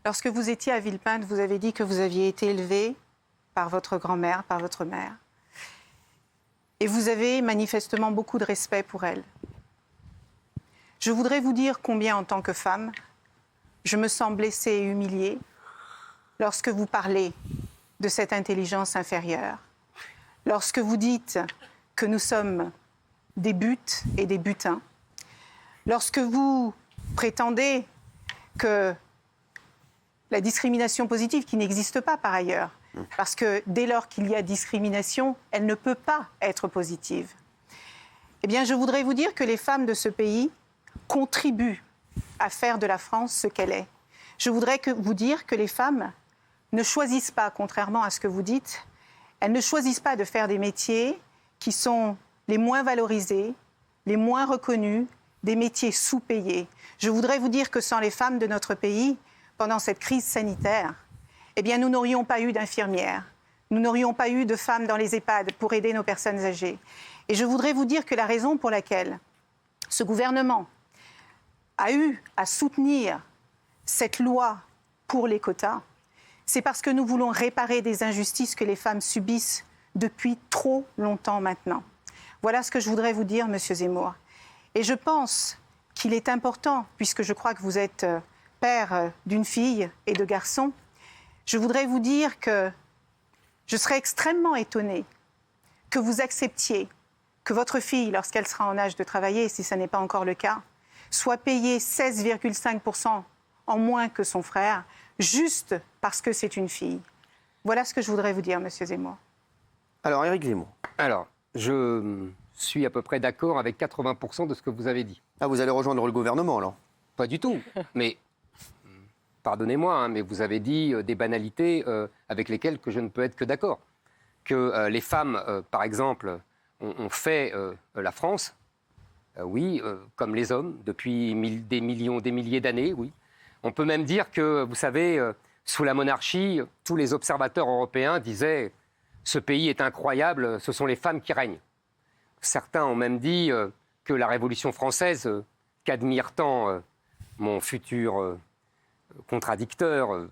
Lorsque vous étiez à Villepinte, vous avez dit que vous aviez été élevé par votre grand-mère, par votre mère. Et vous avez manifestement beaucoup de respect pour elle. Je voudrais vous dire combien, en tant que femme, je me sens blessée et humiliée lorsque vous parlez de cette intelligence inférieure, lorsque vous dites que nous sommes des buts et des butins, lorsque vous prétendez que la discrimination positive, qui n'existe pas par ailleurs, parce que dès lors qu'il y a discrimination, elle ne peut pas être positive. Eh bien, je voudrais vous dire que les femmes de ce pays contribuent à faire de la France ce qu'elle est. Je voudrais vous dire que les femmes ne choisissent pas, contrairement à ce que vous dites, elles ne choisissent pas de faire des métiers qui sont les moins valorisés, les moins reconnus, des métiers sous-payés. Je voudrais vous dire que sans les femmes de notre pays, pendant cette crise sanitaire, eh bien, nous n'aurions pas eu d'infirmières, nous n'aurions pas eu de femmes dans les EHPAD pour aider nos personnes âgées. Et je voudrais vous dire que la raison pour laquelle ce gouvernement a eu à soutenir cette loi pour les quotas, c'est parce que nous voulons réparer des injustices que les femmes subissent depuis trop longtemps maintenant. Voilà ce que je voudrais vous dire, Monsieur Zemmour. Et je pense qu'il est important, puisque je crois que vous êtes père d'une fille et de garçons, je voudrais vous dire que je serais extrêmement étonnée que vous acceptiez que votre fille, lorsqu'elle sera en âge de travailler, si ce n'est pas encore le cas, soit payée 16,5% en moins que son frère, juste parce que c'est une fille. Voilà ce que je voudrais vous dire, Monsieur Zemmour. Alors, Éric Zemmour. Alors, je suis à peu près d'accord avec 80% de ce que vous avez dit. Ah, vous allez rejoindre le gouvernement, alors? Pas du tout. Mais, pardonnez-moi, hein, mais vous avez dit des banalités avec lesquelles que je ne peux être que d'accord. Que les femmes, par exemple, ont fait la France, oui, comme les hommes, depuis des milliers d'années, oui. On peut même dire que, vous savez, sous la monarchie, tous les observateurs européens disaient « ce pays est incroyable, ce sont les femmes qui règnent ». Certains ont même dit que la Révolution française, qu'admire tant mon futur contradicteur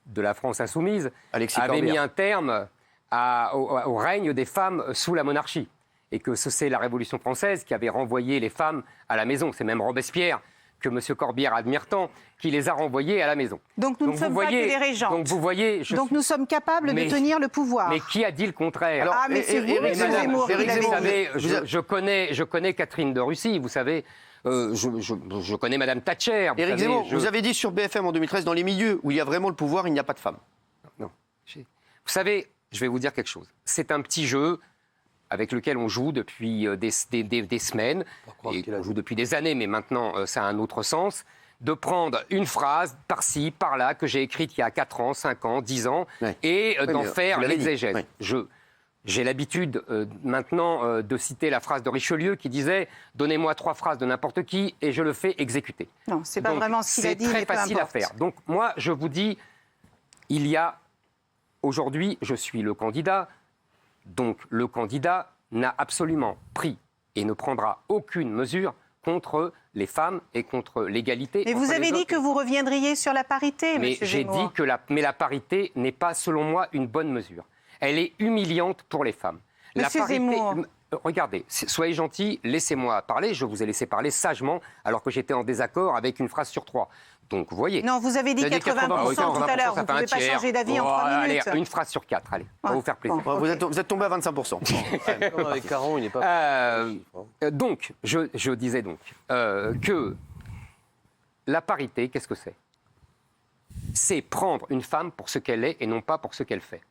de la France insoumise, Alexis avait Corbière. mis un terme au règne des femmes sous la monarchie. Et que c'est la Révolution française qui avait renvoyé les femmes à la maison. C'est même Robespierre, que M. Corbière admire tant, qui les a renvoyées à la maison. Donc nous ne sommes pas que des régentes. Donc vous voyez... Nous sommes capables de tenir le pouvoir. Mais qui a dit le contraire? Alors, mais c'est vous, M. Zemmour. Vous savez, je connais Catherine de Russie, vous savez... je connais Mme Thatcher. Éric Zemmour, vous avez dit sur BFM en 2013, dans les milieux où il y a vraiment le pouvoir, il n'y a pas de femmes. Non. Vous savez, je vais vous dire quelque chose. C'est un petit jeu avec lequel on joue depuis des semaines, et on joue depuis des années, mais maintenant ça a un autre sens, de prendre une phrase par-ci, par-là, que j'ai écrite il y a 4 ans, 5 ans, 10 ans, et d'en faire l'exégèse. Oui. J'ai l'habitude maintenant de citer la phrase de Richelieu qui disait « Donnez-moi 3 phrases de n'importe qui et je le fais exécuter ». Non, c'est pas vraiment ce qu'il a dit, c'est très facile à faire. Donc moi, je vous dis, il y a... Aujourd'hui, je suis le candidat. Donc le candidat n'a absolument pris et ne prendra aucune mesure contre les femmes et contre l'égalité. Mais vous avez dit que vous reviendriez sur la parité, mais Monsieur j'ai Zemmour. dit que la parité n'est pas, selon moi, une bonne mesure. Elle est humiliante pour les femmes. Monsieur la parité, Zemmour. Regardez, soyez gentil, laissez-moi parler. Je vous ai laissé parler sagement alors que j'étais en désaccord avec une phrase sur 3. Donc, vous voyez. Non, vous avez dit 80% tout à l'heure. Vous ne pouvez pas changer d'avis en 3 minutes. Allez, une phrase sur 4, allez. Ça va vous faire plaisir. Vous êtes tombé à 25%. Non, avec Caron, il n'est pas... Donc, je disais donc que la parité, qu'est-ce que c'est? C'est prendre une femme pour ce qu'elle est et non pas pour ce qu'elle fait.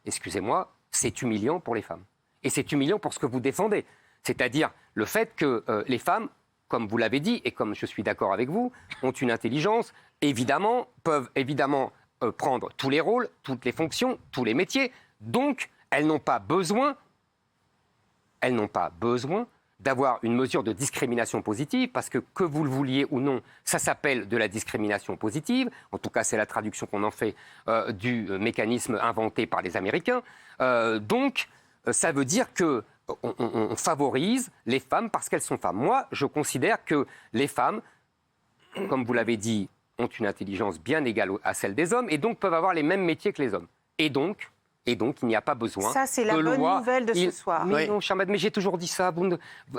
Excusez-moi, c'est humiliant pour les femmes. Et c'est humiliant pour ce que vous défendez. C'est-à-dire le fait que les femmes, comme vous l'avez dit, et comme je suis d'accord avec vous, ont une intelligence, évidemment, peuvent évidemment prendre tous les rôles, toutes les fonctions, tous les métiers. Donc, elles n'ont pas besoin d'avoir une mesure de discrimination positive, parce que vous le vouliez ou non, ça s'appelle de la discrimination positive. En tout cas, c'est la traduction qu'on en fait du mécanisme inventé par les Américains. Donc, ça veut dire que on favorise les femmes parce qu'elles sont femmes. Moi, je considère que les femmes, comme vous l'avez dit, ont une intelligence bien égale à celle des hommes et donc peuvent avoir les mêmes métiers que les hommes. Et donc, il n'y a pas besoin Ça, c'est la de bonne loi. nouvelle de ce soir. Mais Oui. non, cher madame, mais j'ai toujours dit ça.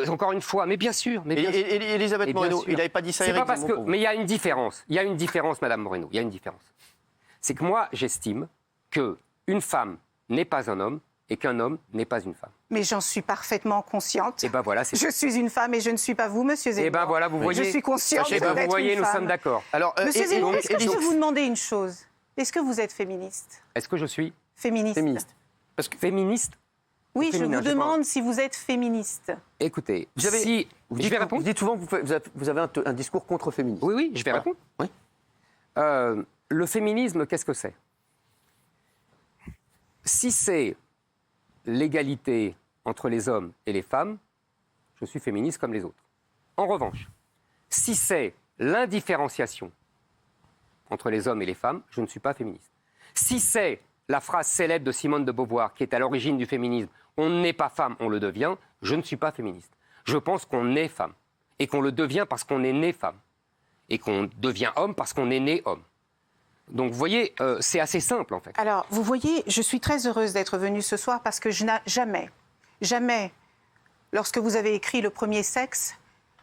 Encore une fois, mais bien sûr. Mais bien sûr. Et Elisabeth Et bien Moreno, sûr. il n'avait pas dit ça à C'est Éric pas parce Zemmour que, pour vous. mais il y a une différence. Il y a une différence, Madame Moreno. Il y a une différence. C'est que moi, j'estime que une femme n'est pas un homme et qu'un homme n'est pas une femme. Mais j'en suis parfaitement consciente. Et ben voilà, c'est. Je suis une femme et je ne suis pas vous, monsieur Zemmour. Et ben voilà, vous voyez. Je suis consciente Et ben d'être vous voyez, une nous femme. sommes d'accord. Alors, Monsieur et Zemmour, donc- est-ce que je peux vous demander une chose? Est-ce que vous êtes féministe? Est-ce que je suis Féministe. Féministe. féministe? Oui, je Féminin, vous j'ai pas- demande si vous êtes féministe. Écoutez, Vous avez- si Vous je dites, vais vous répondre. dites souvent que vous avez un discours contre-féministe. Oui, oui, je vais Voilà. répondre. Oui. Le féminisme, qu'est-ce que c'est? Si c'est l'égalité entre les hommes et les femmes, je suis féministe comme les autres. En revanche, si c'est l'indifférenciation entre les hommes et les femmes, je ne suis pas féministe. Si c'est la phrase célèbre de Simone de Beauvoir qui est à l'origine du féminisme, on n'est pas femme, on le devient, je ne suis pas féministe. Je pense qu'on est femme et qu'on le devient parce qu'on est né femme et qu'on devient homme parce qu'on est né homme. Donc vous voyez, c'est assez simple en fait. Alors, vous voyez, je suis très heureuse d'être venue ce soir parce que jamais, lorsque vous avez écrit Le premier sexe,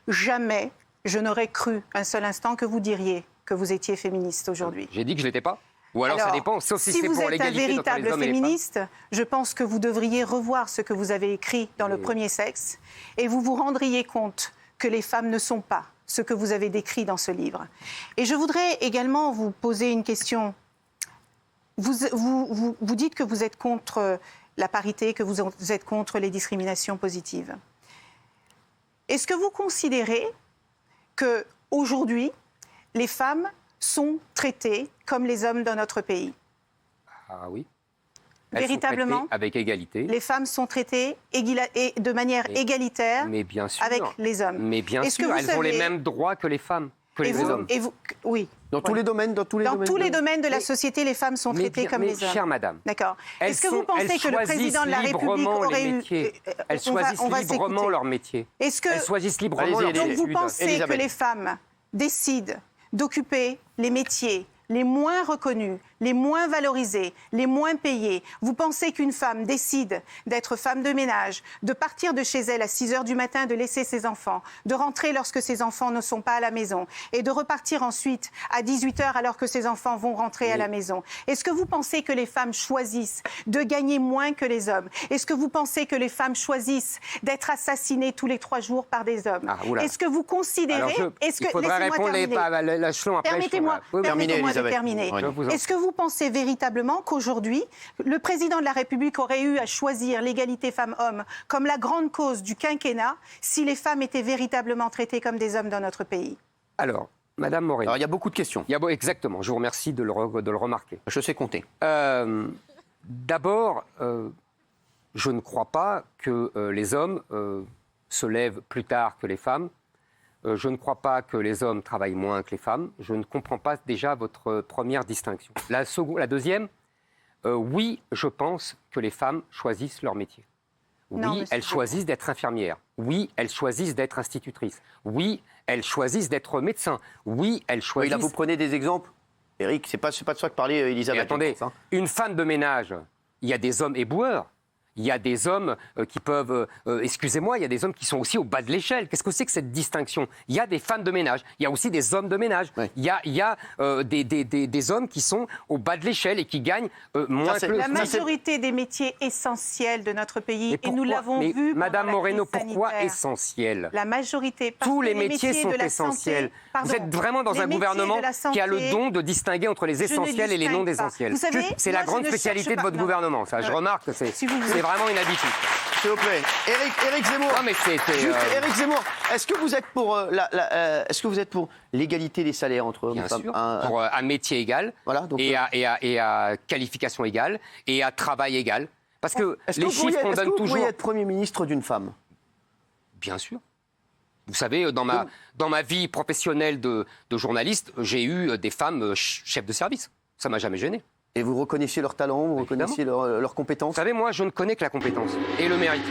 jamais je n'aurais cru un seul instant que vous diriez que vous étiez féministe aujourd'hui. J'ai dit que je l'étais pas. Ou alors, ça dépend, sauf si c'est vous pour êtes un l'égalité entre les véritable hommes et les femmes. féministe, je pense que vous devriez revoir ce que vous avez écrit dans Le premier sexe et vous vous rendriez compte que les femmes ne sont pas ce que vous avez décrit dans ce livre. Et je voudrais également vous poser une question. Vous dites que vous êtes contre la parité, que vous êtes contre les discriminations positives. Est-ce que vous considérez qu'aujourd'hui, les femmes sont traitées comme les hommes dans notre pays? Ah oui. Elles sont Véritablement, traitées avec égalité. les femmes sont traitées de manière égalitaire Mais bien sûr. avec les hommes. Mais bien Est-ce que sûr, vous elles ont les savez- mêmes droits que les femmes, que les hommes. Oui. Dans tous les domaines, Dans tous les domaines de la société, les femmes sont traitées comme les hommes. Chère madame, D'accord. elles Est-ce que vous sont- pensez elles que le président de la choisissent République librement aurait les eu... métiers. Elles on va choisissent librement s'écouter. leur métier. Est-ce que... Elles choisissent librement Allez-y, leur Donc vous études. pensez Elisabeth. que les femmes décident d'occuper les métiers les moins reconnus, les moins valorisés, les moins payés. Vous pensez qu'une femme décide d'être femme de ménage, de partir de chez elle à 6 heures du matin, de laisser ses enfants, de rentrer lorsque ses enfants ne sont pas à la maison et de repartir ensuite à 18 heures alors que ses enfants vont rentrer à la maison. Est-ce que vous pensez que les femmes choisissent de gagner moins que les hommes? Est-ce que vous pensez que les femmes choisissent d'être assassinées tous les 3 jours par des hommes? Ah, oula. Est-ce que vous considérez... Alors, Est-ce il que... faudrait laissez-moi répondre terminer. l'échelon après. Permettez-moi Oui, Terminez, de Elisabeth. terminer. Oui. Je vous en- Est-ce que vous pensez véritablement qu'aujourd'hui, le président de la République aurait eu à choisir l'égalité femmes-hommes comme la grande cause du quinquennat si les femmes étaient véritablement traitées comme des hommes dans notre pays? Alors, Madame Moreno. Alors, il y a beaucoup de questions. Exactement, je vous remercie de le remarquer. Je sais compter. D'abord, je ne crois pas que les hommes se lèvent plus tard que les femmes. Je ne crois pas que les hommes travaillent moins que les femmes. Je ne comprends pas déjà votre première distinction. La deuxième, oui, je pense que les femmes choisissent leur métier. Oui, Non, monsieur elles Zemmour. choisissent d'être infirmières. Oui, elles choisissent d'être institutrices. Oui, elles choisissent d'être médecins. Oui, elles Oui, choisissent... là, vous prenez des exemples. Eric, c'est pas de ça que parlait Mais Elisabeth. attendez, Hein. une femme de ménage, il y a des hommes éboueurs. Il y a des hommes qui peuvent... excusez-moi, il y a des hommes qui sont aussi au bas de l'échelle. Qu'est-ce que c'est que cette distinction? Il y a des femmes de ménage. Il y a aussi des hommes de ménage. Oui. Il y a des hommes qui sont au bas de l'échelle et qui gagnent moins c'est- que... La Ça, majorité des métiers essentiels de notre pays, Mais et pourquoi nous l'avons Mais vu pendant Madame la Moreno, crise pourquoi sanitaire. essentiel? La majorité. parce Tous que les métiers sont de la essentiels. santé- pardon, Vous êtes vraiment dans les un métiers gouvernement de la qui a le santé- don de distinguer entre les Je ne essentiels et les non distingue pas. essentiels. Vous savez, C'est moi, la je grande ne spécialité cherche de votre pas- non. gouvernement, ça. Je remarque que c'est Si vous voulez. vraiment une habitude. S'il vous plaît. Eric Zemmour. Non, mais c'était... Juste, Éric Zemmour, est-ce que vous êtes pour est-ce que vous êtes pour l'égalité des salaires entre hommes et Bien femmes? sûr, pour un métier égal, Voilà, donc, et à qualification égale, et à travail égal. Parce que Est-ce que les vous pourriez- chiffres qu'on est-ce que donne vous toujours... pourriez être Premier ministre d'une femme? Bien sûr. Vous savez, dans ma vie professionnelle de journaliste, j'ai eu des femmes chefs de service. Ça m'a jamais gêné. Et vous reconnaissiez leur talent, vous Évidemment. reconnaissiez leurs Vous compétences? savez, moi, je ne connais que la compétence et le mérite.